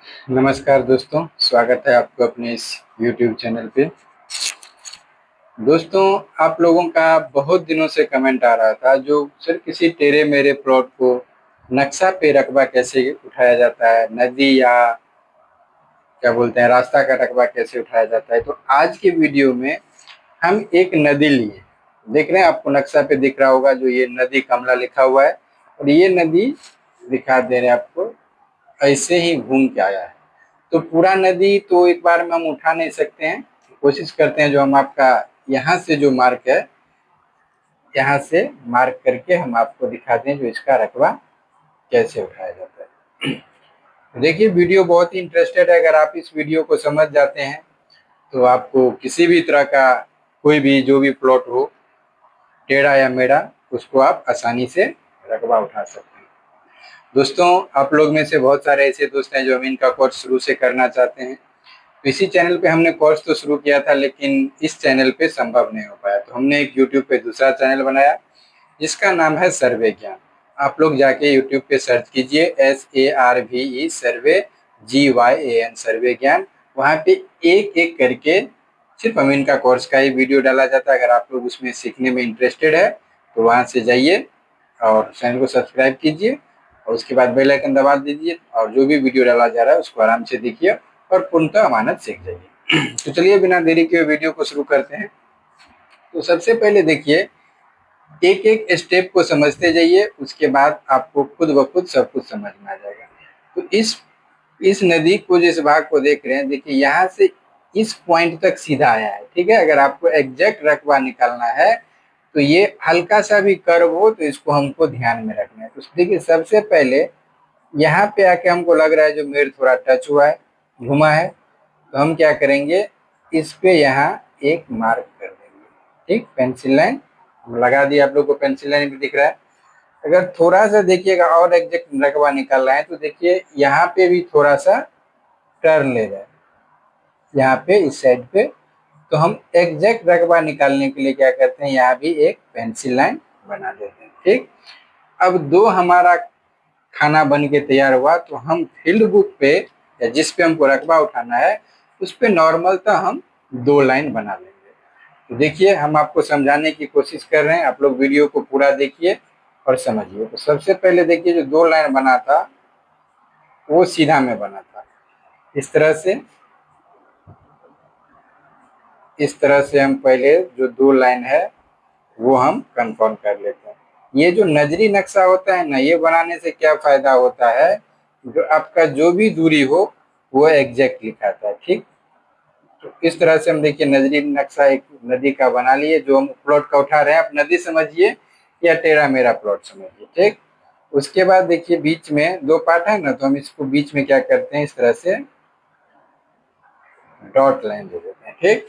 नमस्कार दोस्तों, स्वागत है आपको अपने इस YouTube चैनल पे। दोस्तों, आप लोगों का बहुत दिनों से कमेंट आ रहा था जो सर किसी टेढ़े मेढ़े प्लॉट को नक्शा पे रकबा कैसे उठाया जाता है, नदी या क्या बोलते हैं रास्ता का रकबा कैसे उठाया जाता है। तो आज के वीडियो में हम एक नदी लिए, देख रहे हैं आपको नक्शा पे दिख रहा होगा जो ये नदी कमला लिखा हुआ है, और ये नदी दिखा दे रहे हैं आपको, ऐसे ही घूम के आया है। तो पूरा नदी तो एक बार में हम उठा नहीं सकते हैं, कोशिश करते हैं जो हम आपका यहाँ से जो मार्क है, यहाँ से मार्क करके हम आपको दिखा दें जो इसका रकबा कैसे उठाया जाता है। देखिए वीडियो बहुत ही इंटरेस्टेड है, अगर आप इस वीडियो को समझ जाते हैं तो आपको किसी भी तरह का कोई भी जो भी प्लॉट हो टेढ़ा या मेढ़ा, उसको आप आसानी से रकबा उठा सकते हैं। दोस्तों, आप लोग में से बहुत सारे ऐसे दोस्त हैं जो हम इनका कोर्स शुरू से करना चाहते हैं। तो इसी चैनल पे हमने कोर्स तो शुरू किया था, लेकिन इस चैनल पे संभव नहीं हो पाया, तो हमने एक यूट्यूब पे दूसरा चैनल बनाया जिसका नाम है सर्वे ज्ञान। आप लोग जाके यूट्यूब पे सर्च कीजिए SARVE सर्वे GYAN सर्वे ज्ञान। वहाँ पे एक एक करके सिर्फ हम इनका कोर्स का ही वीडियो डाला जाता है। अगर आप लोग उसमें सीखने में इंटरेस्टेड है तो वहाँ से जाइए और चैनल को सब्सक्राइब कीजिए और उसके बाद बेल आइकन दबा दीजिए, और जो भी वीडियो डाला जा रहा है उसको आराम से देखिए और पूर्णतः अमानत सीख जाइए। तो चलिए बिना देरी के वीडियो को शुरू करते हैं। तो सबसे पहले देखिए, एक एक स्टेप को समझते जाइए, उसके बाद आपको खुद ब खुद सब कुछ समझ में आ जाएगा। तो इस नदी को, जिस भाग को देख रहे हैं, देखिए यहाँ से इस पॉइंट तक सीधा आया है, ठीक है। अगर आपको एग्जैक्ट रकबा निकालना है तो ये हल्का सा भी कर्व हो तो इसको हमको ध्यान में रखना है। तो देखिए सबसे पहले यहाँ पे आके हमको लग रहा है जो मेड़ थोड़ा टच हुआ है, घुमा है, तो हम क्या करेंगे, इस पे यहाँ एक मार्क कर देंगे, ठीक। पेंसिल लाइन हम लगा दिया, आप लोग को पेंसिल लाइन भी दिख रहा है। अगर थोड़ा सा देखिएगा और एग्जैक्ट रकबा निकाल रहा है तो देखिए यहाँ पे भी थोड़ा सा टर्न ले रहा है, यहाँ पे इस साइड पे। तो हम एग्जैक्ट रकबा निकालने के लिए क्या करते हैं, यहाँ भी एक पेंसिल लाइन बना देते हैं, ठीक। अब दो हमारा खाना बन के तैयार हुआ, तो हम फील्ड बुक पे या जिस पे हमको रकबा उठाना है उस पे नॉर्मलतः हम दो लाइन बना लेंगे। तो देखिए हम आपको समझाने की कोशिश कर रहे हैं, आप लोग वीडियो को पूरा देखिए और समझिए। तो सबसे पहले देखिए जो दो लाइन बना था वो सीधा में बना था, इस तरह से। इस तरह से हम पहले जो दो लाइन है वो हम कंफर्म कर लेते हैं। ये जो नजरी नक्शा होता है ना, ये बनाने से क्या फायदा होता है, जो आपका जो भी दूरी हो वो एग्जैक्ट लिखाता है, ठीक। तो इस तरह से हम देखिए नजरी नक्शा एक नदी का बना लिए, जो हम प्लॉट का उठा रहे हैं। आप नदी समझिए या टेढ़ा मेरा प्लॉट समझिए, ठीक। उसके बाद देखिए बीच में दो पार्ट है ना, तो हम इसको बीच में क्या करते हैं, इस तरह से डॉट लाइन दे देते हैं, ठीक।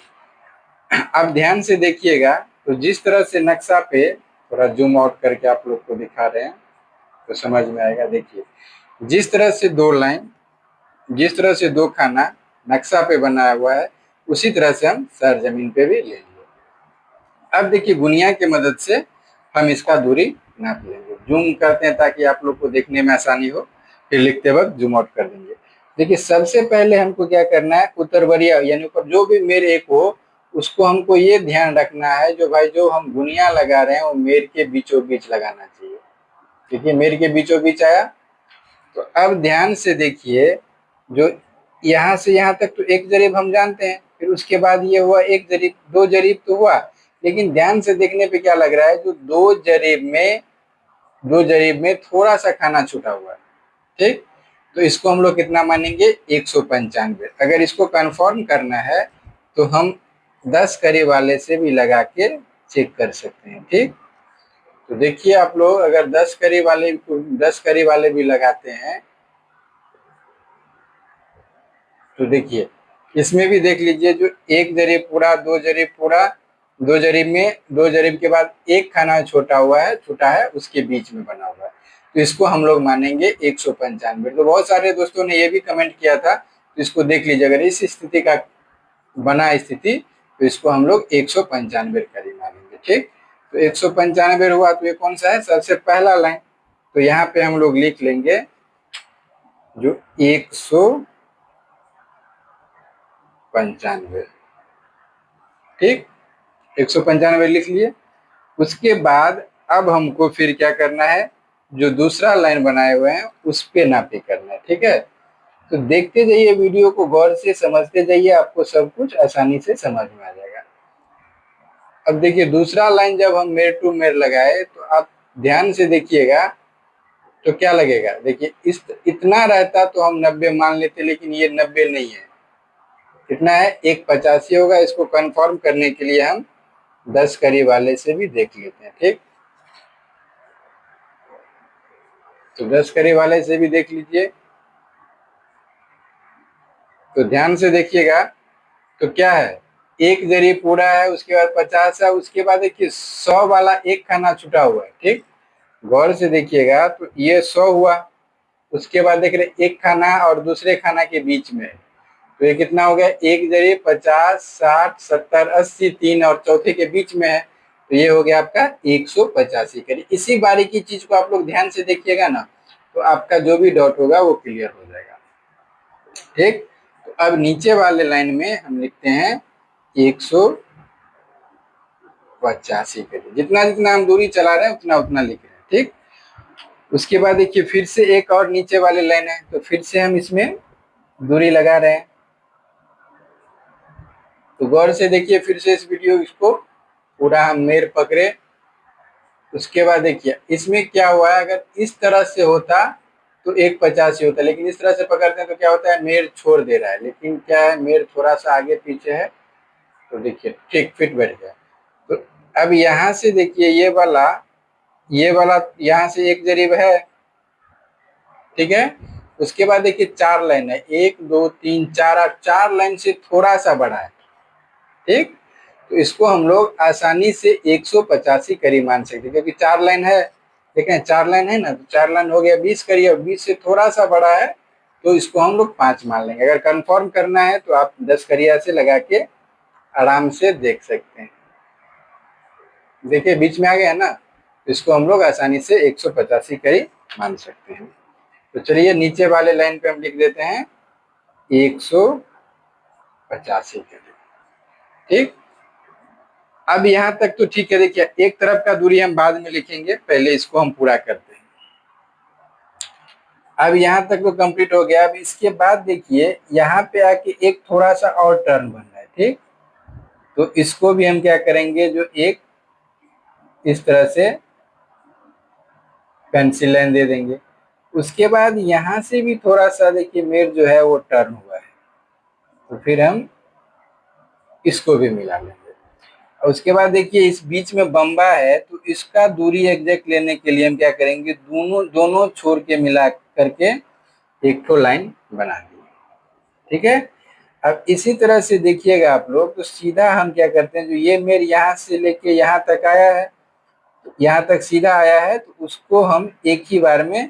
अब ध्यान से देखिएगा, तो जिस तरह से नक्शा पे, थोड़ा जूम आउट करके आप लोग को दिखा रहे हैं तो समझ में आएगा। देखिए जिस तरह से दो लाइन, जिस तरह से दो खाना नक्शा पे बनाया हुआ है, उसी तरह से हम सर जमीन पे भी ले लिए। अब देखिए गुनिया की मदद से हम इसका दूरी नाप लेंगे। जूम करते हैं ताकि आप लोग को देखने में आसानी हो, फिर लिखते वक्त जूम आउट कर देंगे। देखिए सबसे पहले हमको क्या करना है, उत्तरवरिया यानी ऊपर जो भी मेड़ एक हो उसको हमको ये ध्यान रखना है, जो भाई जो हम गुनिया लगा रहे हैं वो मेड़ के बीचों बीच लगाना चाहिए। देखिए मेड़ के बीचों बीच आया। तो अब ध्यान से देखिए, जो यहाँ से यहाँ तक तो एक जरीब हम जानते हैं, फिर उसके बाद ये हुआ एक जरीब, दो जरीब तो हुआ, लेकिन ध्यान से देखने पे क्या लग रहा है, जो दो जरीब में थोड़ा सा खाना छूटा हुआ है, ठीक। तो इसको हम लोग कितना मानेंगे, 195। अगर इसको कंफर्म करना है तो हम 10 करीब वाले से भी लगा के चेक कर सकते हैं, ठीक। तो देखिए आप लोग अगर 10 करीब वाले भी लगाते हैं तो देखिए इसमें भी देख लीजिए, जो एक जरीब पूरा, दो जरीब पूरा, दो जरीब में दो जरीब के बाद एक खाना छोटा हुआ है, छूटा है, उसके बीच में बना हुआ है, तो इसको हम लोग मानेंगे 195। तो बहुत सारे दोस्तों ने ये भी कमेंट किया था, तो इसको देख लीजिए, अगर इस स्थिति का बना स्थिति तो इसको हम लोग 195 करीब मानेंगे, ठीक। तो 195 हुआ तो ये कौन सा है, सबसे पहला लाइन। तो यहाँ पे हम लोग लिख लेंगे जो 100 95। ठीक, 195 लिख लिए। उसके बाद अब हमको फिर क्या करना है, जो दूसरा लाइन बनाए हुए हैं उस पे नापी करना है। ठीक है, तो देखते जाइए, वीडियो को गौर से समझते जाइए, आपको सब कुछ आसानी से समझ में आ जाएगा। अब देखिए, दूसरा लाइन जब हम मेर टू मेर लगाए तो आप ध्यान से देखिएगा तो क्या लगेगा। देखिए, इस इतना रहता तो हम 90 मान लेते, लेकिन ये 90 नहीं है, कितना है, 185 होगा। इसको कंफर्म करने के लिए हम 10 करीब वाले से भी देख लेते हैं। ठीक, तो 10 करीब वाले से भी देख लीजिए। तो ध्यान से देखिएगा, तो क्या है, एक जरी पूरा है, उसके बाद 50 है, उसके बाद देखिए 100 वाला एक खाना छुटा हुआ है। ठीक, गौर से देखिएगा, तो ये 100 हुआ। उसके बाद देख रहे एक खाना और दूसरे खाना के बीच में, तो ये कितना हो गया, एक जरिए 50, 60, 70, 80, तीन और चौथे के बीच में है, तो ये हो गया आपका 185 करीब। इसी बारीकी चीज को आप लोग ध्यान से देखिएगा ना, तो आपका जो भी डॉट होगा वो क्लियर हो जाएगा। ठीक, तो अब नीचे वाले लाइन में हम लिखते हैं 185 करीब, जितना जितना हम दूरी चला रहे हैं उतना उतना लिख रहे हैं। ठीक, उसके बाद देखिए फिर से एक और नीचे वाले लाइन है, तो फिर से हम इसमें दूरी लगा रहे हैं। तो गौर से देखिए, फिर से इस वीडियो इसको पूरा हम मेर पकड़े। उसके बाद देखिए इसमें क्या हुआ है, अगर इस तरह से होता तो 185 होता, लेकिन इस तरह से पकड़ते हैं तो क्या होता है, मेर छोड़ दे रहा है। लेकिन क्या है, मेर थोड़ा सा आगे पीछे है, तो देखिए ठीक फिट बैठ गया। तो अब यहाँ से देखिए ये वाला यहाँ से एक जरीब है। ठीक है, उसके बाद देखिए 4 लाइन है, 1 2 3 4, और 4 लाइन से थोड़ा सा बड़ा है। ठीक, तो इसको हम लोग आसानी से 185 करीब मान सकते हैं, क्योंकि 4 लाइन है। देखें 4 लाइन है ना, तो 4 लाइन हो गया 20 करीब, और 20 से थोड़ा सा बड़ा है तो इसको हम लोग 5 मान लेंगे। अगर कंफर्म करना है तो आप 10 करिया से लगा के आराम से देख सकते हैं। देखिए बीच में आ गया है ना, तो इसको हम लोग आसानी से 185 करीब मान सकते हैं। तो चलिए नीचे वाले लाइन पे हम लिख देते हैं 185 करीब। ठीक, अब यहाँ तक तो ठीक है। देखिए एक तरफ का दूरी हम बाद में लिखेंगे, पहले इसको हम पूरा करते हैं। अब यहाँ तक तो कंप्लीट हो गया। अब इसके बाद देखिए यहाँ पे आके एक थोड़ा सा और टर्न बन रहा है। ठीक, तो इसको भी हम क्या करेंगे, जो एक इस तरह से पेंसिल लाइन दे देंगे। उसके बाद यहाँ से भी थोड़ा सा देखिए मेर जो है वो टर्न हुआ है, तो फिर हम इसको भी मिला लेंगे। और उसके बाद देखिए इस बीच में बम्बा है, तो इसका दूरी एग्जैक्ट लेने के लिए हम क्या करेंगे, दोनों दोनों छोर के मिला करके एक ठो लाइन बना दी। ठीक है, अब इसी तरह से देखिएगा आप लोग, तो सीधा हम क्या करते हैं, जो ये मेर यहाँ से लेके यहाँ तक आया है, तो यहाँ तक सीधा आया है, तो उसको हम एक ही बार में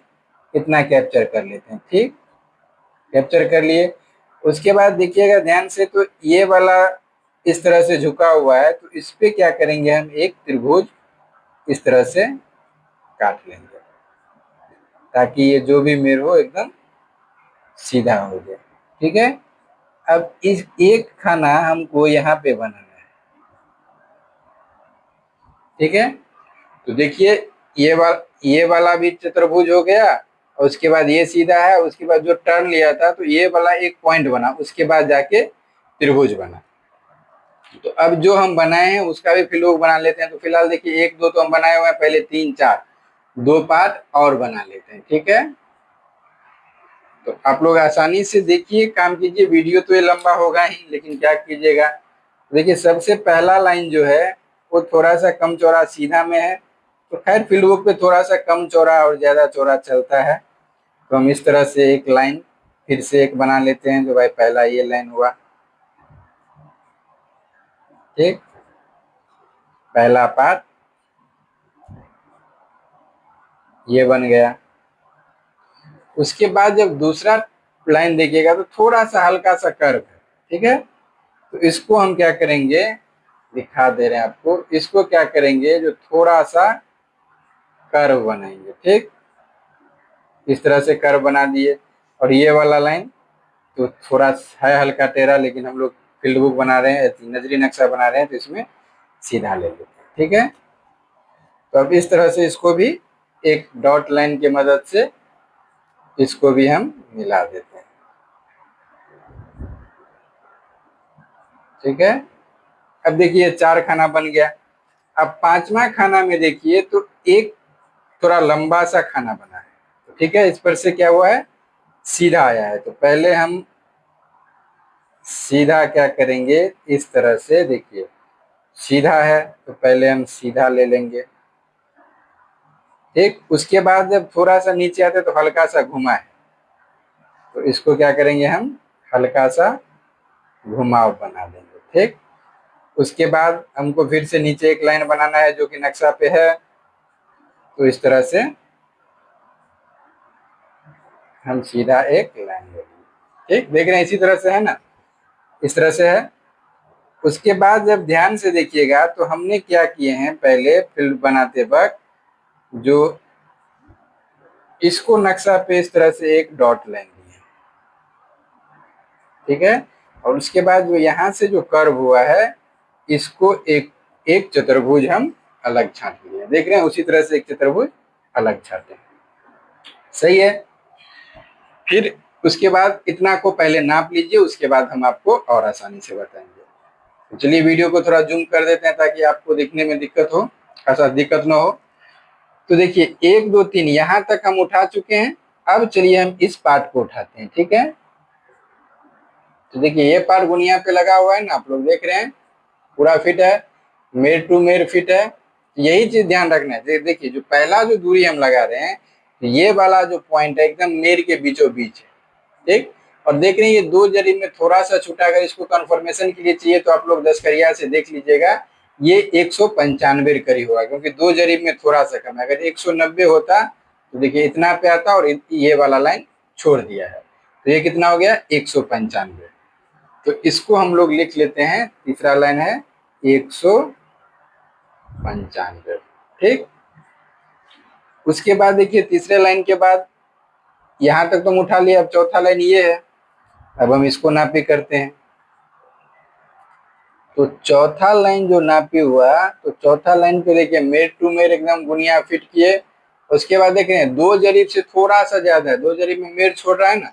इतना कैप्चर कर लेते हैं। ठीक, कैप्चर कर लिए। उसके बाद देखिएगा ध्यान से, तो ये वाला इस तरह से झुका हुआ है, तो इस पे क्या करेंगे, हम एक त्रिभुज इस तरह से काट लेंगे, ताकि ये जो भी मेर हो एकदम सीधा हो जाए। ठीक है, अब इस एक खाना हमको यहाँ पे बनाना है। ठीक है, तो देखिए ये वाला भी चतुर्भुज हो गया, और उसके बाद ये सीधा है, उसके बाद जो टर्न लिया था तो ये वाला एक पॉइंट बना, उसके बाद जाके त्रिभुज बना। तो अब जो हम बनाए हैं उसका भी फिर लोग बना लेते हैं। तो फिलहाल देखिए 1 2 तो हम बनाए हुए हैं, पहले 3 4 2 पार्ट और बना लेते हैं। ठीक है, तो आप लोग आसानी से देखिए, काम कीजिए। वीडियो तो ये लंबा होगा ही, लेकिन क्या कीजिएगा, देखिए सबसे पहला लाइन जो है वो थोड़ा सा कम चौड़ा सीधा में है, तो खैर फील्ड बुक पे थोड़ा सा कम चौड़ा और ज्यादा चौड़ा चलता है, तो हम इस तरह से एक लाइन फिर से एक बना लेते हैं। जो भाई पहला ये लाइन हुआ। ठीक, पहला पार्ट ये बन गया। उसके बाद जब दूसरा लाइन देखिएगा तो थोड़ा सा हल्का सा कर्व है। ठीक है, तो इसको हम क्या करेंगे, दिखा दे रहे हैं आपको, इसको क्या करेंगे, जो थोड़ा सा कर्व बनाएंगे। ठीक, इस तरह से कर्व बना दिए। और ये वाला लाइन तो थोड़ा है हल्का टेढ़ा, लेकिन हम लोग फील्ड बुक बना रहे हैं, नजरी नक्शा बना रहे हैं, तो इसमें सीधा ले लेते हैं। ठीक है, तो अब इस तरह से इसको भी एक डॉट लाइन की मदद से इसको भी हम मिला देते हैं। ठीक है, अब देखिए 4 खाना बन गया। अब 5वां खाना में देखिए तो एक थोड़ा लंबा सा खाना बना है। तो ठीक है, इस पर से क्या हुआ है, सीधा आया है। तो पहले हम सीधा क्या करेंगे, इस तरह से देखिए सीधा है तो पहले हम सीधा ले लेंगे। ठीक, उसके बाद जब थोड़ा सा नीचे आते तो हल्का सा घुमा है, तो इसको क्या करेंगे हम हल्का सा घुमाव बना देंगे। ठीक, उसके बाद हमको फिर से नीचे एक लाइन बनाना है जो कि नक्शा पे है, तो इस तरह से हम सीधा एक लाइन लेंगे। ठीक, देख रहे हैं इसी तरह से है ना, इस तरह से है। उसके बाद जब ध्यान से देखिएगा तो हमने क्या किए हैं, पहले फील्ड बनाते वक्त जो इसको नक्शा पे इस तरह से एक डॉट लाइन दी है। ठीक है, और उसके बाद जो यहाँ से जो कर्व हुआ है इसको एक एक चतुर्भुज हम अलग छांट लिए। देख रहे हैं, उसी तरह से एक चतुर्भुज अलग छाटे। सही है, फिर उसके बाद इतना को पहले नाप लीजिए, उसके बाद हम आपको और आसानी से बताएंगे। तो चलिए वीडियो को थोड़ा जूम कर देते हैं ताकि आपको दिखने में दिक्कत हो, ऐसा दिक्कत ना हो। तो देखिए 1 2 3 यहाँ तक हम उठा चुके हैं। अब चलिए हम इस पार्ट को उठाते हैं। ठीक है, तो देखिए ये पार्ट गुनिया पे लगा हुआ है ना, आप लोग देख रहे हैं पूरा फिट है, मेर टू मेर फिट है। यही चीज ध्यान रखना है। देखिए जो पहला जो दूरी हम लगा रहे हैं, ये वाला जो पॉइंट है एकदम मेर के बीचों बीच है। ठीक, और देख रहे हैं ये 2 जरीब में थोड़ा सा छूटा, अगर इसको कंफर्मेशन के लिए चाहिए तो आप लोग 10 करिया से देख लीजिएगा, ये 195 करीब होगा, क्योंकि 2 जरीब में थोड़ा सा कम है। अगर 190 होता तो देखिए इतना पे आता, और ये वाला लाइन छोड़ दिया है, तो ये कितना हो गया 195। तो इसको हम लोग लिख लेते हैं, तीसरा लाइन है 195। ठीक, उसके बाद देखिए तीसरे लाइन के बाद यहां तक तुम उठा लिया, अब चौथा लाइन ये है। अब हम इसको नापी करते हैं। तो चौथा लाइन जो नापी हुआ, तो चौथा लाइन पे देखिए मेर टू मेर एकदम गुनिया फिट किए। उसके बाद देख रहे हैं 2 जरीब से थोड़ा सा ज्यादा है, 2 जरीब में मेर छोड़ रहा है ना,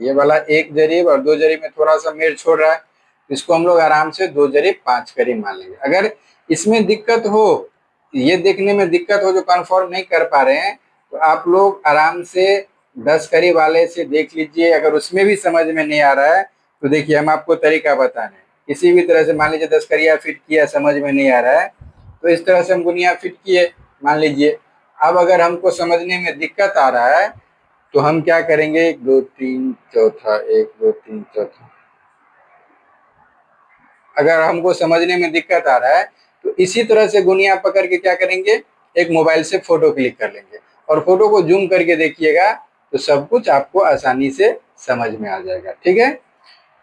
ये वाला 1 जरीब और 2 जरीब में थोड़ा सा मेर छोड़ रहा है, इसको हम लोग आराम से 2 जरीब 5 करीब मान लेंगे। अगर इसमें दिक्कत हो, ये देखने में दिक्कत हो जो कंफर्म नहीं कर पा रहे हैं, तो आप लोग आराम से 10 करीब वाले से देख लीजिए। अगर उसमें भी समझ में नहीं आ रहा है तो देखिए हम आपको तरीका बता रहे हैं। किसी भी तरह से मान लीजिए 10 करिया फिट किया, समझ में नहीं आ रहा है, तो इस तरह से हम गुनिया फिट किए मान लीजिए। अब अगर हमको समझने में दिक्कत आ रहा है तो हम क्या करेंगे, 1 2 3 चौथा, 1 2 3 चौथा। अगर हमको समझने में दिक्कत आ रहा है तो इसी तरह से गुनिया पकड़ के क्या करेंगे, एक मोबाइल से फोटो क्लिक कर लेंगे और फोटो को जूम करके देखिएगा, तो सब कुछ आपको आसानी से समझ में आ जाएगा। ठीक है,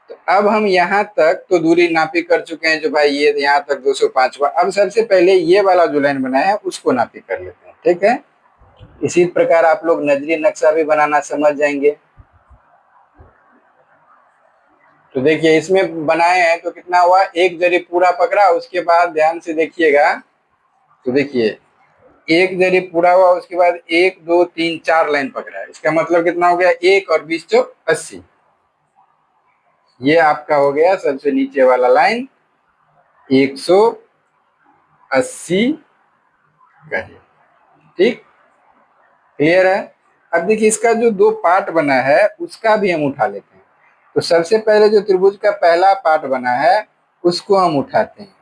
तो अब हम यहाँ तक तो दूरी नापी कर चुके हैं, जो भाई ये यहाँ तक 205 हुआ। अब सबसे पहले ये वाला जो लाइन बनाया है उसको नापी कर लेते हैं। ठीक है, इसी प्रकार आप लोग नजरी नक्शा भी बनाना समझ जाएंगे। तो देखिए इसमें बनाए हैं तो कितना हुआ, 1 जरीब पूरा पकड़ा। उसके बाद ध्यान से देखिएगा, तो देखिए 1 जरीब पूरा हुआ, उसके बाद 1 2 3 4 लाइन पकड़ा है। इसका मतलब कितना हो गया, 1 और 20 चौक 80। ये आपका हो गया सबसे नीचे वाला लाइन 180 करिए। ठीक, क्लियर है। अब देखिए इसका जो 2 पार्ट बना है उसका भी हम उठा लेते हैं। तो सबसे पहले जो त्रिभुज का पहला पार्ट बना है उसको हम उठाते हैं।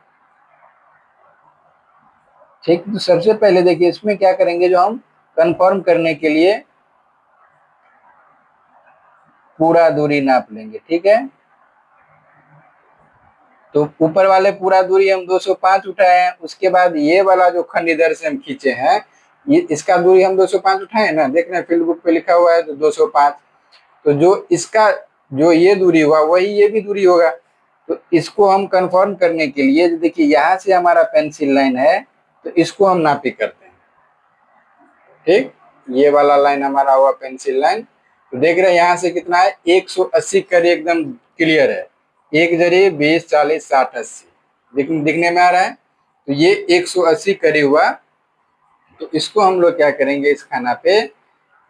ठीक, तो सबसे पहले देखिए इसमें क्या करेंगे, जो हम कंफर्म करने के लिए पूरा दूरी नाप लेंगे। ठीक है, तो ऊपर वाले पूरा दूरी हम 205 उठाए हैं। उसके बाद ये वाला जो खंड इधर से हम खींचे हैं, ये इसका दूरी हम 205 उठाए ना, देख रहे हैं फील्ड बुक पे लिखा हुआ है तो 205। तो जो इसका जो ये दूरी हुआ वही ये भी दूरी होगा। तो इसको हम कंफर्म करने के लिए देखिए यहाँ से हमारा पेंसिल लाइन है, तो इसको हम नापी करते हैं। ठीक, ये वाला लाइन हमारा हुआ पेंसिल लाइन। तो देख रहे हैं यहाँ से कितना है, 180 करीब एकदम क्लियर है। 1 जरी 20 40 60 80 दिखने में आ रहा है। तो ये 180 करी हुआ। तो इसको हम लोग क्या करेंगे, इस खाना पे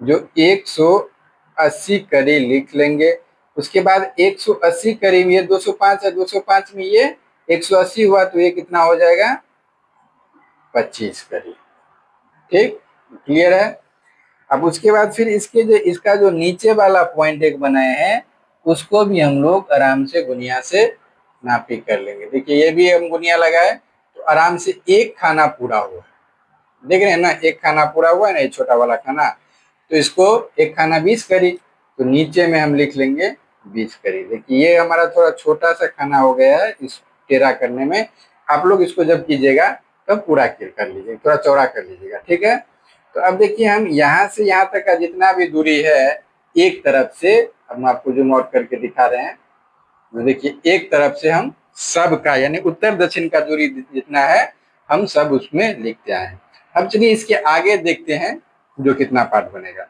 जो 180 करी लिख लेंगे। उसके बाद 180 करी में ये 205 है, 205 में ये 180 हुआ तो ये कितना हो जाएगा, 25 करी। ठीक, क्लियर है। अब उसके बाद फिर इसका जो नीचे वाला पॉइंट एक बनाए हैं, उसको भी हम लोग आराम से गुनिया से नापी कर लेंगे। देखिए ये भी हम गुनिया लगाए तो आराम से एक खाना पूरा हुआ, देख रहे हैं ना, एक खाना पूरा हुआ है ना, ये छोटा वाला खाना। तो इसको एक खाना 20 करी, तो नीचे में हम लिख लेंगे 20 करी। देखिए ये हमारा थोड़ा छोटा सा खाना हो गया है इस टेढ़ा करने में। आप लोग इसको जब कीजिएगा तब पूरा कर लीजिएगा, थोड़ा चौड़ा कर लीजिएगा, ठीक है। तो अब देखिए हम यहाँ से यहाँ तक का जितना भी दूरी है, एक तरफ से हम आपको जो नोट करके दिखा रहे हैं, तो देखिए एक तरफ से हम सब का यानी उत्तर दक्षिण का दूरी जितना है हम सब उसमें लिखते आए हैं। अब चलिए इसके आगे देखते हैं जो कितना पार्ट बनेगा।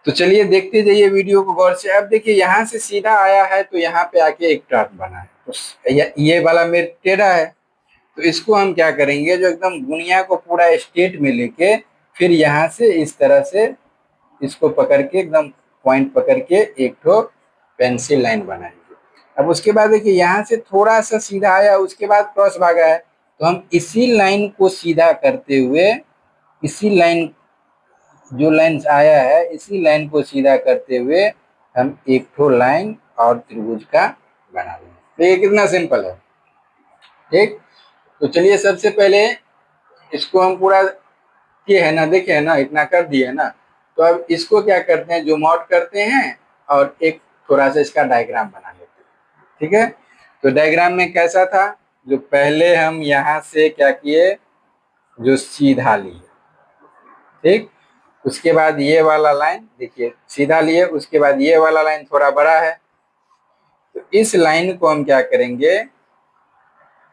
तो चलिए देखते जाइए वीडियो को गौर से। अब देखिए यहाँ से सीधा आया है तो यहाँ पे आके एक ट्रैक बना है, तो ये वाला मेरे टेढ़ा है। तो इसको हम क्या करेंगे, जो एकदम गुनिया को पूरा स्ट्रेट में लेके फिर यहाँ से इस तरह से इसको पकड़ के एकदम पॉइंट पकड़ के एक ठो पेंसिल लाइन बनाएंगे। अब उसके बाद देखिए यहाँ से थोड़ा सा सीधा आया, उसके बाद क्रॉस भागा है, तो हम इसी लाइन को सीधा करते हुए, इसी लाइन जो लाइन आया है इसी लाइन को सीधा करते हुए हम एक ठो लाइन और त्रिभुज का बना लेंगे। तो ये कितना सिंपल है, ठीक। तो चलिए सबसे पहले इसको हम पूरा किए है ना, देखे है ना, इतना कर दिए है ना। तो अब इसको क्या करते हैं, जूम आउट करते हैं और एक थोड़ा सा इसका डायग्राम बना लेते हैं, ठीक है। तो डायग्राम में कैसा था, जो पहले हम यहाँ से क्या किए, जो सीधा लिए, ठीक। उसके बाद ये वाला लाइन देखिए सीधा लिए, उसके बाद ये वाला लाइन थोड़ा बड़ा है, तो इस लाइन को हम क्या करेंगे,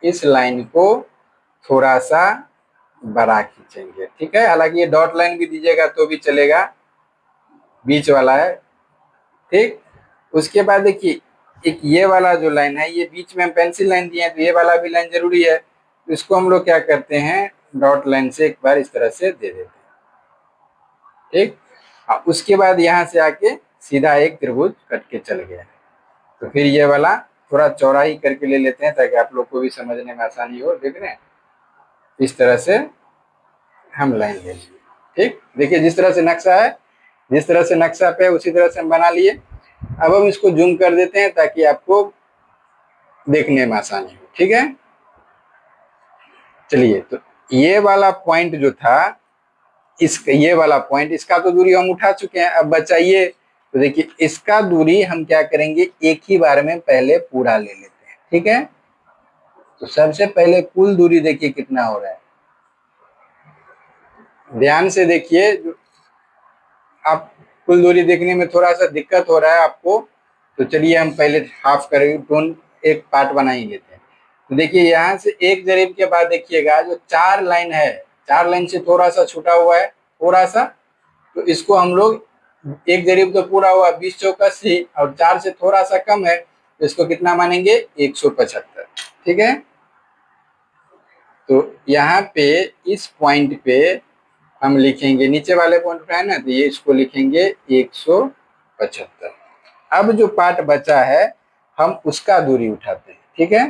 इस लाइन को थोड़ा सा बड़ा खींचेंगे, ठीक है। हालांकि ये डॉट लाइन भी दीजिएगा तो भी चलेगा, बीच वाला है, ठीक। उसके बाद देखिए एक ये वाला जो लाइन है, ये बीच में हम पेंसिल लाइन दिए हैं तो ये वाला भी लाइन जरूरी है। तो इसको हम लोग क्या करते हैं, डॉट लाइन से एक बार इस तरह से दे देते हैं, ठीक। और उसके बाद यहाँ से आके सीधा एक त्रिभुज कट के चल गया। तो फिर ये वाला थोड़ा चौड़ा ही करके ले लेते हैं ताकि आप लोग को भी समझने में आसानी हो। देख रहे हैं, इस तरह से हम लाइन ले लिए, ठीक। देखिए जिस तरह से नक्शा है, जिस तरह से नक्शा पे उसी तरह से हम बना लिए। अब हम इसको जूम कर देते हैं ताकि आपको देखने में आसानी हो, ठीक है। चलिए तो ये वाला पॉइंट जो था, ये वाला पॉइंट, इसका तो दूरी हम उठा चुके हैं। अब बचाइए, तो देखिए इसका दूरी हम क्या करेंगे, एक ही बार में पहले पूरा ले लेते हैं, ठीक है। तो सबसे पहले कुल दूरी देखिए कितना हो रहा है, ध्यान से देखिए। आप कुल दूरी देखने में थोड़ा सा दिक्कत हो रहा है आपको, तो चलिए हम पहले हाफ करेंगे, टोन एक पार्ट बना ही लेते हैं। तो देखिए यहाँ से एक जरीब के बाद देखिएगा जो 4 लाइन है, 4 लाइन से थोड़ा सा छूटा हुआ है, थोड़ा सा। तो इसको हम लोग, एक जरीब तो पूरा हुआ 20 चौक 80 और 4 से थोड़ा सा कम है, तो इसको कितना मानेंगे, 175, ठीक है। तो यहाँ पे इस पॉइंट पे हम लिखेंगे, नीचे वाले पॉइंट पे है ना, तो ये इसको लिखेंगे 175। अब जो पार्ट बचा है हम उसका दूरी उठाते हैं, ठीक है।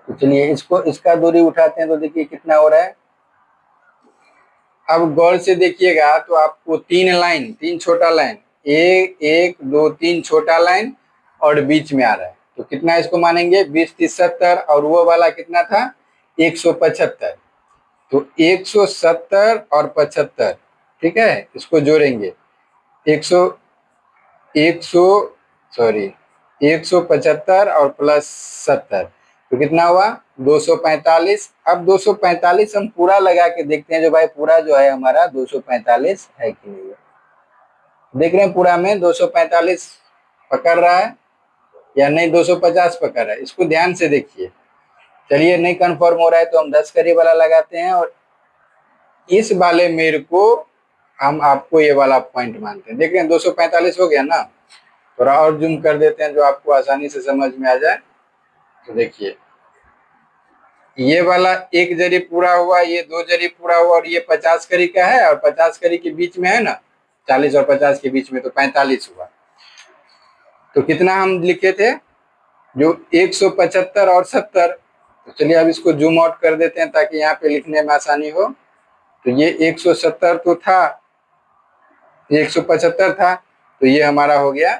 तो चलिए इसका दूरी उठाते हैं, तो देखिए कितना हो रहा है। अब गौर से देखिएगा तो आपको 3 लाइन, 3 छोटा लाइन, 1 1 2 3 छोटा लाइन और बीच में आ रहा है, तो कितना इसको मानेंगे, 20 30 70, और वो वाला कितना था, 175। तो 170 और 75, ठीक है, इसको जोड़ेंगे, 100 100 सॉरी 175 और प्लस 70, तो कितना हुआ, 245। अब 245 हम पूरा लगा के देखते हैं, जो भाई पूरा जो है हमारा 245 है कि नहीं है। देख रहे हैं पूरा में 245 पकड़ रहा है या नहीं, 250 पकड़ रहा है, इसको ध्यान से देखिए। चलिए नहीं कंफर्म हो रहा है तो हम 10 करीब वाला लगाते हैं, और इस वाले मेरे को हम आपको ये वाला पॉइंट मानते हैं। देख रहे हैं 245 हो गया ना, थोड़ा और जूम कर देते हैं जो आपको आसानी से समझ में आ जाए। तो देखिए ये वाला एक जरी पूरा हुआ, ये 2 जरी पूरा हुआ, और ये 50 कड़ी का है, और 50 कड़ी के बीच में है ना, 40 और 50 के बीच में, तो 45 हुआ। तो कितना हम लिखे थे, जो 175 और 70। तो चलिए अब इसको जूम आउट कर देते हैं ताकि यहाँ पे लिखने में आसानी हो। तो ये 170 तो था, ये 175 था, तो ये हमारा हो गया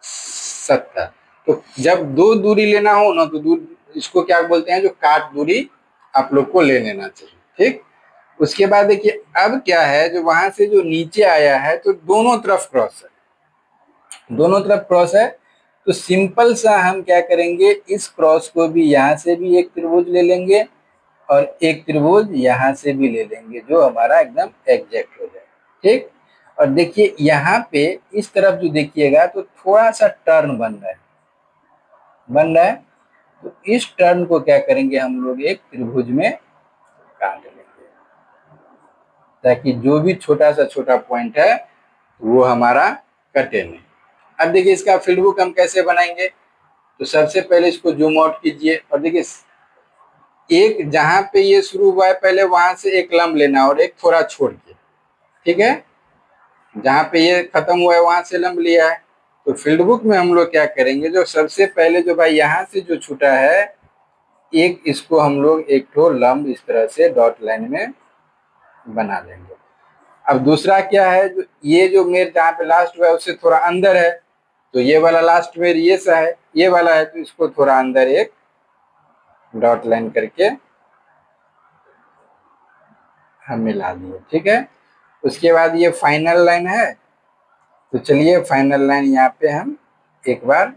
70। तो जब दो दूरी लेना हो ना, तो दूर इसको क्या बोलते हैं, जो काट दूरी आप लोग को ले लेना चाहिए। ठीक, उसके बाद देखिए अब क्या है, जो वहां से जो नीचे आया है तो दोनों तरफ क्रॉस है, दोनों तरफ क्रॉस है। तो सिंपल सा हम क्या करेंगे, इस क्रॉस को भी यहाँ से भी एक त्रिभुज ले लेंगे और एक त्रिभुज यहाँ से भी ले लेंगे, जो हमारा एकदम एग्जैक्ट हो जाए। ठीक, और देखिए यहाँ पे इस तरफ जो देखिएगा तो थोड़ा सा टर्न बन रहा है, बन रहा है। तो इस टर्न को क्या करेंगे, हम लोग एक त्रिभुज में काट लेंगे, ताकि जो भी छोटा सा छोटा पॉइंट है वो हमारा कटे नहीं। अब देखिए इसका फील्ड बुक हम कैसे बनाएंगे। तो सबसे पहले इसको जूम आउट कीजिए और देखिए एक जहां पे ये शुरू हुआ है पहले वहां से एक लंब लेना और एक थोड़ा छोड़ के, ठीक है, जहां पे ये खत्म हुआ है वहां से लंब लिया है। तो फील्ड बुक में हम लोग क्या करेंगे, जो सबसे पहले जो भाई यहाँ से जो छूटा है एक, इसको हम लोग एक ठो लंब इस तरह से डॉट लाइन में बना लेंगे। अब दूसरा क्या है, जो ये जो मेर जहाँ पे लास्ट हुआ है उससे थोड़ा अंदर है, तो ये वाला लास्ट मेर ये सा है, ये वाला है, तो इसको थोड़ा अंदर एक डॉट लाइन करके हम मिला दिए। ठीक है, उसके बाद ये फाइनल लाइन है, तो चलिए फाइनल लाइन यहाँ पे हम एक बार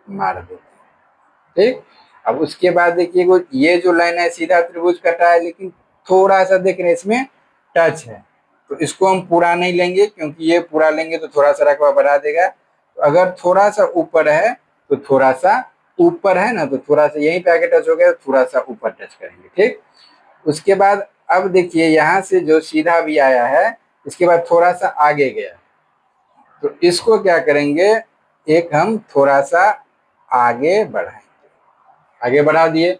मार देते हैं। ठीक, अब उसके बाद देखिए ये जो लाइन है सीधा त्रिभुज कटा है, लेकिन थोड़ा सा देख रहे हैं इसमें टच है, तो इसको हम पूरा नहीं लेंगे, क्योंकि ये पूरा लेंगे तो थोड़ा सा रकबा बढ़ा देगा। तो अगर थोड़ा सा ऊपर है तो थोड़ा सा ऊपर है ना, तो थोड़ा सा यहीं पे आके टच हो गया, थोड़ा सा ऊपर टच करेंगे। ठीक, उसके बाद अब देखिए यहाँ से जो सीधा भी आया है, इसके बाद थोड़ा सा आगे गया, तो इसको क्या करेंगे, एक हम थोड़ा सा आगे बढ़ाएंगे, आगे बढ़ा दिए।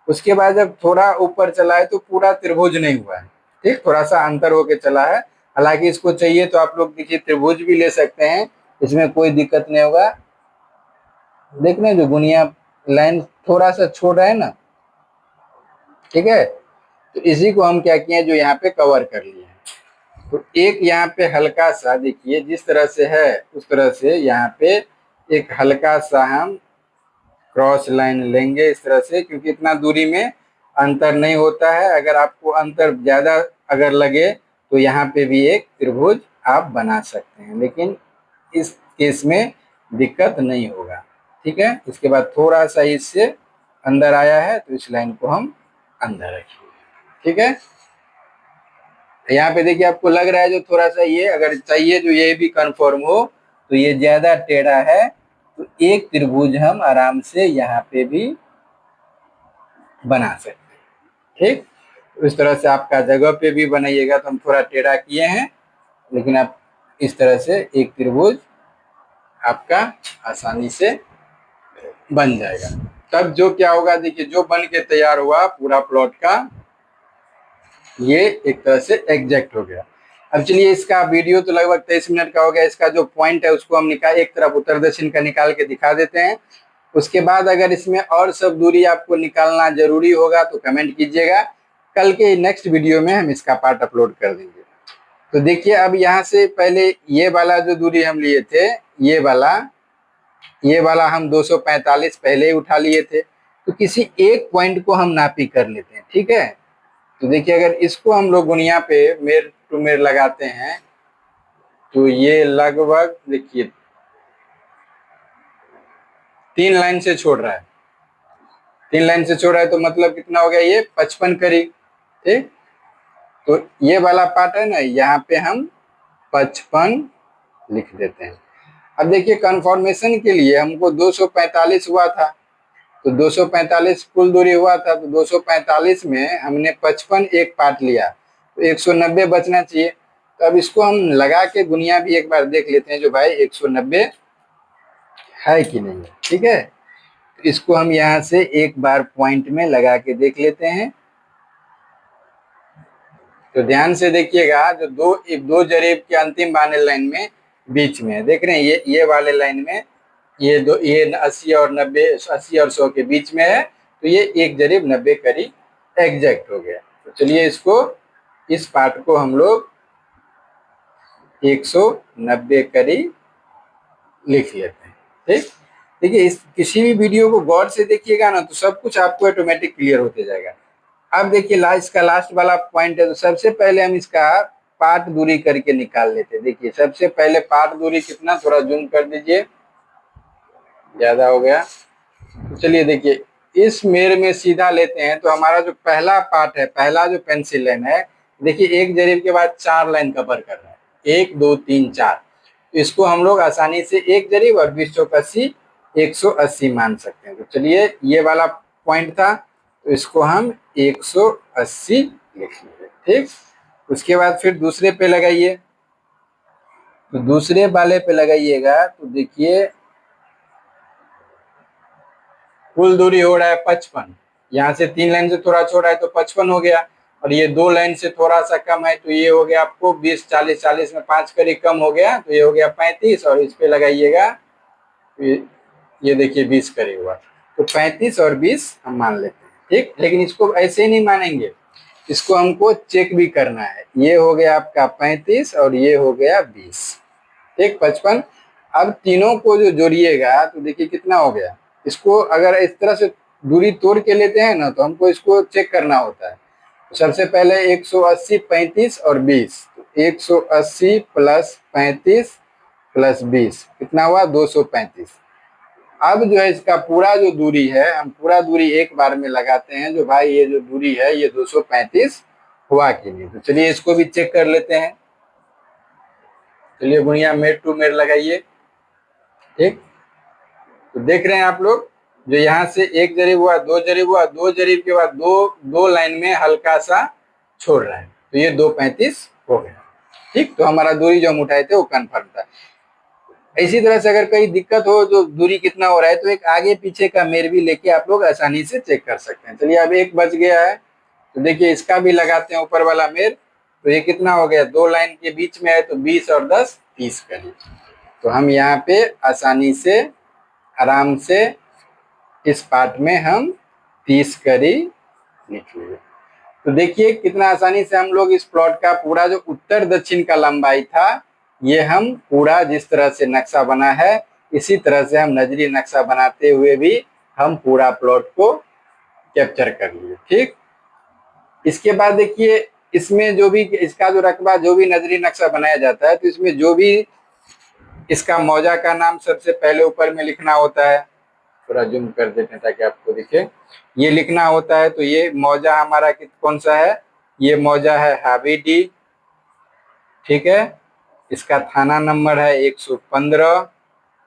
उसके बाद जब थोड़ा ऊपर चला है तो पूरा त्रिभुज नहीं हुआ है, ठीक, थोड़ा सा अंतर होके चला है। हालांकि इसको चाहिए तो आप लोग देखिए त्रिभुज भी ले सकते हैं, इसमें कोई दिक्कत नहीं होगा। देख रहे हैं जो गुनिया लाइन थोड़ा सा छोड़ रहा है ना, ठीक है, तो इसी को हम क्या किए, जो यहाँ पे कवर कर लिए हैं। तो एक यहाँ पे हल्का सा देखिए जिस तरह से है उस तरह से यहाँ पे एक हल्का सा हम क्रॉस लाइन लेंगे इस तरह से, क्योंकि इतना दूरी में अंतर नहीं होता है। अगर आपको अंतर ज्यादा अगर लगे तो यहाँ पे भी एक त्रिभुज आप बना सकते हैं, लेकिन इस केस में दिक्कत नहीं होगा। ठीक है, इसके बाद थोड़ा सा इससे अंदर आया है तो इस लाइन को हम अंदर रखिए। ठीक है, यहाँ पे देखिए आपको लग रहा है जो थोड़ा सा ये अगर चाहिए जो ये भी कंफर्म हो तो ये ज्यादा टेढ़ा है, तो एक त्रिभुज हम आराम से यहाँ पे भी बना सकते हैं। ठीक, इस तरह से आपका जगह पे भी बनाइएगा, तो हम थोड़ा टेढ़ा किए हैं, लेकिन आप इस तरह से एक त्रिभुज आपका आसानी से बन जाएगा। तब जो क्या होगा देखिए, जो बन के तैयार हुआ पूरा प्लॉट का ये एक तरह से एग्जैक्ट हो गया। अब चलिए इसका वीडियो तो लगभग 23 मिनट का हो गया, इसका जो पॉइंट है उसको हम निकाल एक तरफ उत्तर दक्षिण का निकाल के दिखा देते हैं। उसके बाद अगर इसमें और सब दूरी आपको निकालना जरूरी होगा तो कमेंट कीजिएगा, कल के नेक्स्ट वीडियो में हम इसका पार्ट अपलोड कर देंगे। तो देखिए अब यहाँ से पहले ये वाला जो दूरी हम लिए थे, ये वाला हम 245 पहले ही उठा लिए थे, तो किसी एक पॉइंट को हम नापी कर लेते हैं। ठीक है, तो देखिए अगर इसको हम लोग गुनिया पे मेर टू मेर लगाते हैं तो ये लगभग देखिए 3 लाइन से छोड़ रहा है, 3 लाइन से छोड़ रहा है, तो मतलब कितना हो गया, ये 55 करीब। ठीक, तो ये वाला पार्ट है ना, यहाँ पे हम 55 लिख देते हैं। अब देखिए कंफर्मेशन के लिए हमको 245 हुआ था, तो 245 कुल दूरी हुआ था, तो 245 में हमने 55 एक पार्ट लिया, तो 190 बचना चाहिए। तो अब इसको हम लगा के दुनिया भी एक बार देख लेते हैं जो भाई 190 है कि नहीं है। ठीक है, तो इसको हम यहाँ से एक बार पॉइंट में लगा के देख लेते हैं। तो ध्यान से देखिएगा, जो दो जरीब के अंतिम वाले लाइन में बीच में है, देख रहे हैं ये वाले लाइन में ये 80 और 90, 80 और 100 के बीच में है, तो ये एक जरीब 90 करीब एग्जैक्ट हो गया। तो चलिए इसको, इस पार्ट को हम लोग 190 करीब लिख लेते हैं। ठीक, देखिए इस किसी भी वीडियो को गौर से देखिएगा ना, तो सब कुछ आपको ऑटोमेटिक क्लियर होते जाएगा। अब देखिए इसका लास्ट वाला पॉइंट है, तो सबसे पहले हम इसका पार्ट दूरी करके निकाल लेते हैं। देखिए सबसे पहले पार्ट दूरी कितना, थोड़ा जूम कर दीजिए, ज्यादा हो गया। तो चलिए देखिए इस मेर में सीधा लेते हैं, तो हमारा जो पहला पार्ट है, पहला जो पेंसिल लाइन है, देखिए एक जरीब के बाद 4 लाइन कवर कर रहा है, 1 2 3 4। इसको हम लोग आसानी से एक जरीब और 20 चौक 80, 180 मान सकते हैं। तो चलिए ये वाला पॉइंट था, तो इसको हम 180 लिख लेंगे। ठीक, उसके बाद फिर दूसरे पे लगाइए, तो दूसरे वाले पे लगाइएगा, तो देखिए कुल दूरी हो रहा है 55। यहाँ से 3 लाइन से थोड़ा छोड़ा है तो 55 हो गया, और ये 2 लाइन से थोड़ा सा कम है, तो ये हो गया आपको 20, 40, 40 में 5 करीब कम हो गया, तो ये हो गया 35, और इस पे लगाइएगा, ये देखिए 20 करीब हुआ। तो 35 और 20 हम मान लेते हैं। ठीक, लेकिन इसको ऐसे ही नहीं मानेंगे, इसको हमको चेक भी करना है। ये हो गया आपका 35 और ये हो गया 20। ठीक, 55। अब तीनों को जो जोड़िएगा तो देखिए कितना हो गया। इसको अगर इस तरह से दूरी तोड़ के लेते हैं ना, तो हमको इसको चेक करना होता है। तो सबसे पहले 180, 35 और 20, तो 180 प्लस 35 प्लस 20 कितना हुआ, 235। अब जो है इसका पूरा जो दूरी है, हम पूरा दूरी एक बार में लगाते हैं, जो भाई ये जो दूरी है ये 235 हुआ कि नहीं। तो चलिए इसको भी चेक कर लेते हैं। चलिए गुणिया मेर टू मेर लगाइए। ठीक, तो देख रहे हैं आप लोग, जो यहाँ से एक जरीब हुआ, 2 जरीब हुआ, 2 जरीब के बाद दो लाइन में हल्का सा छोड़ रहा है, तो ये 235 हो गया। ठीक, तो हमारा दूरी जो हम उठाए थे वो कन्फर्म था। इसी तरह से अगर कोई दिक्कत हो जो दूरी कितना हो रहा है, तो एक आगे पीछे का मेर भी लेके आप लोग आसानी से चेक कर सकते हैं। चलिए अब एक बच गया है, तो देखिए इसका भी लगाते हैं ऊपर वाला मेर, तो ये कितना हो गया, 2 लाइन के बीच में है, तो 20 और 10 30 करीब। तो हम यहाँ पे आसानी से आराम से इस पार्ट में हम 30 करीब लिख लिए। तो देखिए कितना आसानी से हम लोग इस प्लॉट का पूरा जो उत्तर दक्षिण का लंबाई था, ये हम पूरा जिस तरह से नक्शा बना है, इसी तरह से हम नजरी नक्शा बनाते हुए भी हम पूरा प्लॉट को कैप्चर कर लिए। ठीक, इसके बाद देखिए इसमें जो भी इसका जो रकबा, जो भी नजरी नक्शा बनाया जाता है, तो इसमें जो भी इसका मौजा का नाम सबसे पहले ऊपर में लिखना होता है। थोड़ा जूम कर देते हैं ताकि आपको दिखे, ये लिखना होता है। तो ये मौजा हमारा कौन सा है, ये मौजा है हावीडी। ठीक है, इसका थाना नंबर है 115,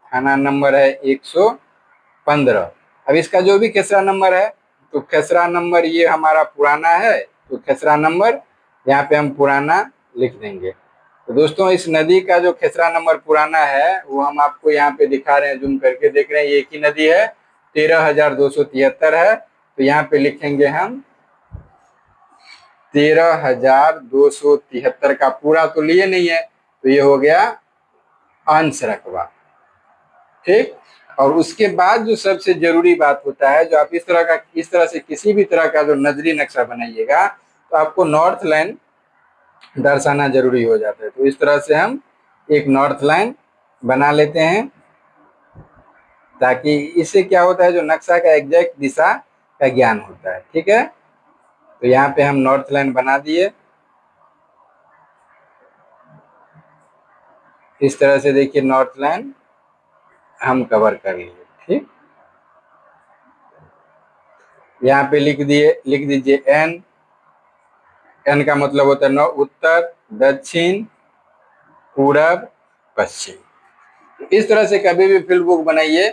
थाना नंबर है 115। अब इसका जो भी खेसरा नंबर है, तो खेसरा नंबर ये हमारा पुराना है, तो खेसरा नंबर यहाँ पे हम पुराना लिख देंगे। तो दोस्तों इस नदी का जो खेसरा नंबर पुराना है वो हम आपको यहाँ पे दिखा रहे हैं, जूम करके देख रहे हैं, ये एक ही नदी है, 13,273 है। तो यहाँ पे लिखेंगे हम 13,273 का पूरा तो लिए नहीं है, तो ये हो गया अंश रकबा। ठीक, और उसके बाद जो सबसे जरूरी बात होता है, जो आप इस तरह से किसी भी तरह का जो नजरी नक्शा बनाइएगा, तो आपको नॉर्थ लाइन दर्शाना जरूरी हो जाता है। तो इस तरह से हम एक नॉर्थ लाइन बना लेते हैं, ताकि इससे क्या होता है, जो नक्शा का एग्जैक्ट दिशा का ज्ञान होता है। ठीक है, तो यहाँ पे हम नॉर्थ लाइन बना दिए। इस तरह से देखिए नॉर्थ लाइन हम कवर कर लिए। ठीक, यहाँ पे लिख दीजिए एन। एन का मतलब होता है उत्तर, दक्षिण, पूरब, पश्चिम। इस तरह से कभी भी फील्ड बुक बनाइए,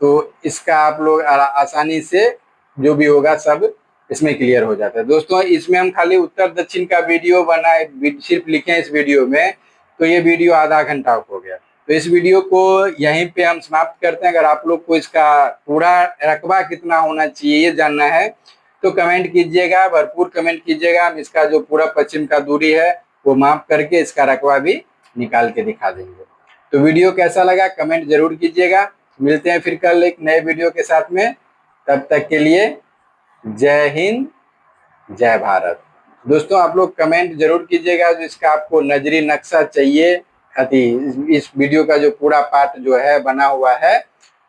तो इसका आप लोग आसानी से जो भी होगा सब इसमें क्लियर हो जाता है। दोस्तों इसमें हम खाली उत्तर दक्षिण का वीडियो बनाए, सिर्फ लिखे इस वीडियो में, तो ये वीडियो आधा घंटा हो गया। तो इस वीडियो को यहीं पे हम समाप्त करते हैं। अगर आप लोग को इसका पूरा रकबा कितना होना चाहिए ये जानना है तो कमेंट कीजिएगा, भरपूर कमेंट कीजिएगा। हम इसका जो पूरा पश्चिम का दूरी है वो माप करके इसका रकबा भी निकाल के दिखा देंगे। तो वीडियो कैसा लगा कमेंट जरूर कीजिएगा। मिलते हैं फिर कल एक नए वीडियो के साथ में। तब तक के लिए जय हिंद, जय भारत। दोस्तों आप लोग कमेंट जरूर कीजिएगा जो इसका आपको नजरी नक्शा चाहिए, अति इस वीडियो का जो पूरा पार्ट जो है बना हुआ है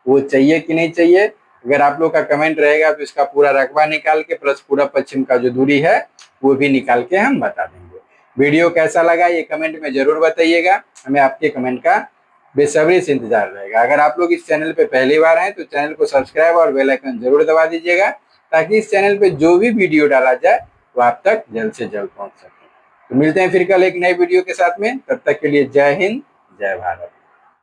वो चाहिए कि नहीं चाहिए। अगर आप लोग का कमेंट रहेगा तो इसका पूरा रकबा निकाल के प्लस पूरा पश्चिम का जो दूरी है वो भी निकाल के हम बता देंगे। वीडियो कैसा लगा ये कमेंट में जरूर बताइएगा, हमें आपके कमेंट का बेसब्री से इंतजार रहेगा। अगर आप लोग इस चैनल पे पहली बार हैं तो चैनल को सब्सक्राइब और बेल आइकन जरूर दबा दीजिएगा, ताकि इस चैनल पे जो भी वीडियो डाला जाए वो आप तक जल्द से जल्द पहुंच सके। तो मिलते हैं फिर कल एक नए वीडियो के साथ में, तब तक के लिए जय हिंद, जय भारत।